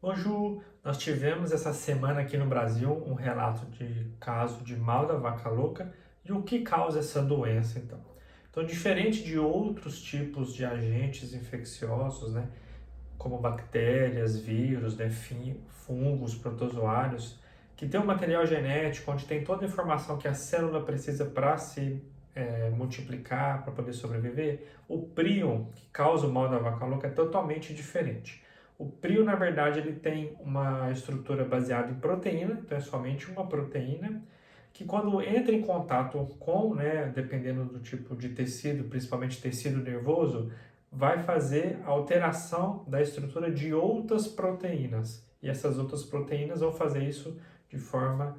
Ô Ju, nós tivemos essa semana aqui no Brasil um relato de caso de mal da vaca louca e o que causa essa doença, então. Então, diferente de outros tipos de agentes infecciosos, né, como bactérias, vírus, né, fungos, protozoários, que tem um material genético onde tem toda a informação que a célula precisa para se multiplicar, para poder sobreviver, o prion, que causa o mal da vaca louca, é totalmente diferente. O prion, na verdade, ele tem uma estrutura baseada em proteína, então é somente uma proteína, que quando entra em contato com, né, dependendo do tipo de tecido, principalmente tecido nervoso, vai fazer alteração da estrutura de outras proteínas. E essas outras proteínas vão fazer isso de forma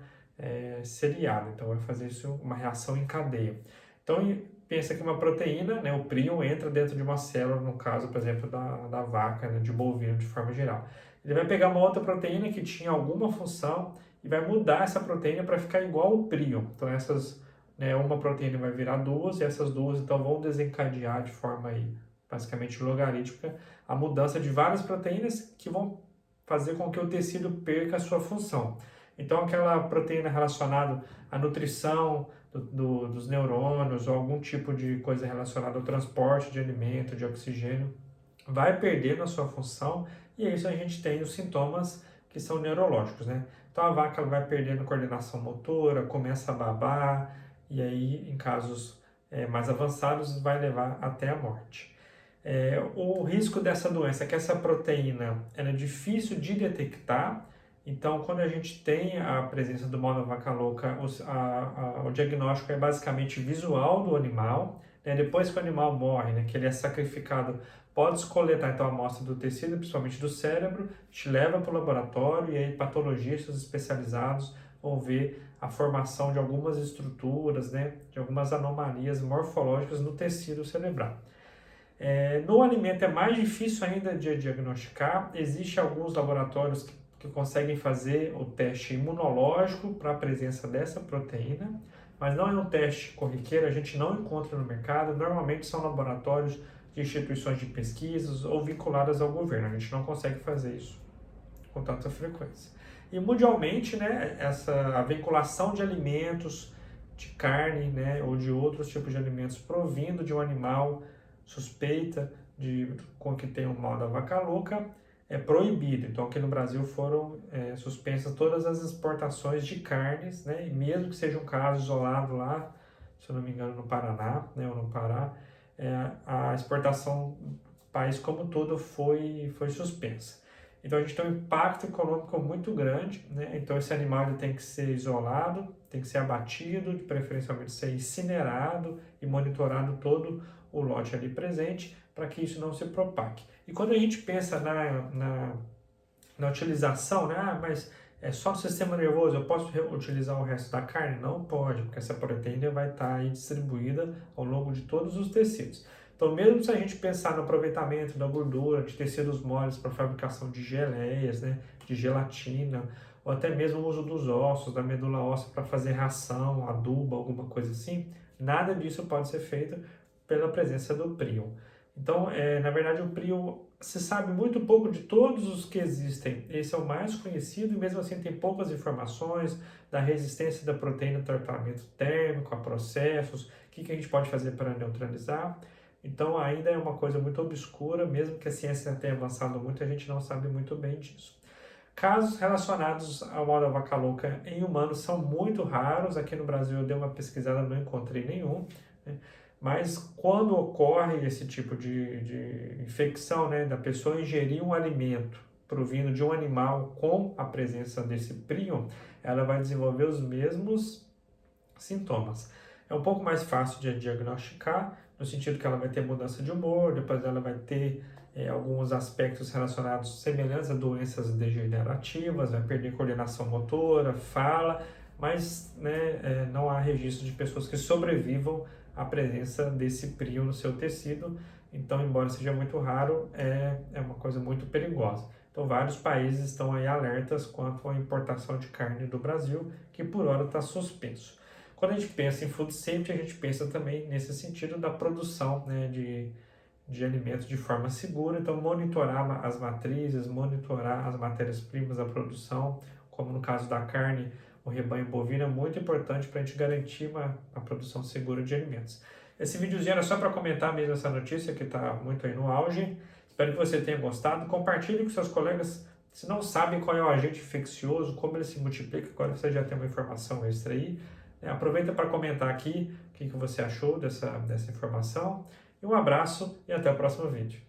seriada, então vai fazer isso uma reação em cadeia. Então, pensa que uma proteína, né, o prion, entra dentro de uma célula, no caso, por exemplo, da vaca, né, de bovino, de forma geral. Ele vai pegar uma outra proteína que tinha alguma função e vai mudar essa proteína para ficar igual ao prion. Então, uma proteína vai virar duas e essas duas, então, vão desencadear de forma aí, basicamente logarítmica a mudança de várias proteínas que vão fazer com que o tecido perca a sua função. Então, aquela proteína relacionada à nutrição, dos neurônios ou algum tipo de coisa relacionada ao transporte de alimento, de oxigênio, vai perdendo a sua função e é isso a gente tem os sintomas que são neurológicos, né? Então a vaca vai perdendo coordenação motora, começa a babar e aí em casos mais avançados vai levar até a morte. O risco dessa doença é que essa proteína ela é difícil de detectar, então quando a gente tem a presença do mal da vaca louca, o diagnóstico é basicamente visual do animal, né? Depois que o animal morre, né, que ele é sacrificado, pode-se coletar então a amostra do tecido, principalmente do cérebro, te leva para o laboratório e aí patologistas especializados vão ver a formação de algumas estruturas, né, de algumas anomalias morfológicas no tecido cerebral. No alimento é mais difícil ainda de diagnosticar. Existem alguns laboratórios que conseguem fazer o teste imunológico para a presença dessa proteína, mas não é um teste corriqueiro, a gente não encontra no mercado. Normalmente são laboratórios de instituições de pesquisas ou vinculadas ao governo. A gente não consegue fazer isso com tanta frequência. E mundialmente, né, a vinculação de alimentos, de carne, né, ou de outros tipos de alimentos provindo de um animal suspeita com que tem o mal da vaca louca é proibido. Então aqui no Brasil foram suspensas todas as exportações de carnes, né, e mesmo que seja um caso isolado lá, se eu não me engano, no Paraná, né, ou no Pará, a exportação do país como um todo foi suspensa. Então a gente tem um impacto econômico muito grande, né? Então esse animal ele tem que ser isolado, tem que ser abatido, de preferencialmente ser incinerado e monitorado todo o lote ali presente para que isso não se propague. E quando a gente pensa na utilização, né? Mas é só no sistema nervoso, eu posso utilizar o resto da carne? Não pode, porque essa proteína vai estar aí distribuída ao longo de todos os tecidos. Então, mesmo se a gente pensar no aproveitamento da gordura, de tecidos moles para fabricação de geleias, né, de gelatina, ou até mesmo o uso dos ossos, da medula óssea para fazer ração, adubo, alguma coisa assim, nada disso pode ser feito pela presença do prion. Então, na verdade, o prion se sabe muito pouco de todos os que existem. Esse é o mais conhecido e mesmo assim tem poucas informações da resistência da proteína ao tratamento térmico, a processos, o que a gente pode fazer para neutralizar. Então ainda é uma coisa muito obscura, mesmo que a ciência tenha avançado muito, a gente não sabe muito bem disso. Casos relacionados ao mal da vaca louca em humanos são muito raros. Aqui no Brasil eu dei uma pesquisada, não encontrei nenhum, né? Mas quando ocorre esse tipo de infecção, né, da pessoa ingerir um alimento provindo de um animal com a presença desse prion, ela vai desenvolver os mesmos sintomas. É um pouco mais fácil de diagnosticar, no sentido que ela vai ter mudança de humor, depois ela vai ter alguns aspectos relacionados semelhantes a doenças degenerativas, vai perder coordenação motora, fala, mas né, não há registro de pessoas que sobrevivam à presença desse prion no seu tecido. Então, embora seja muito raro, é uma coisa muito perigosa. Então, vários países estão aí alertas quanto à importação de carne do Brasil, que por hora está suspenso. Quando a gente pensa em food safety, a gente pensa também nesse sentido da produção, né, de alimentos de forma segura. Então, monitorar as matrizes, monitorar as matérias-primas da produção, como no caso da carne, o rebanho bovino é muito importante para a gente garantir a produção segura de alimentos. Esse videozinho era só para comentar mesmo essa notícia que está muito aí no auge. Espero que você tenha gostado. Compartilhe com seus colegas. Se não sabem qual é o agente infeccioso, como ele se multiplica, agora você já tem uma informação extra aí. Aproveita para comentar aqui o que você achou dessa informação. E um abraço e até o próximo vídeo.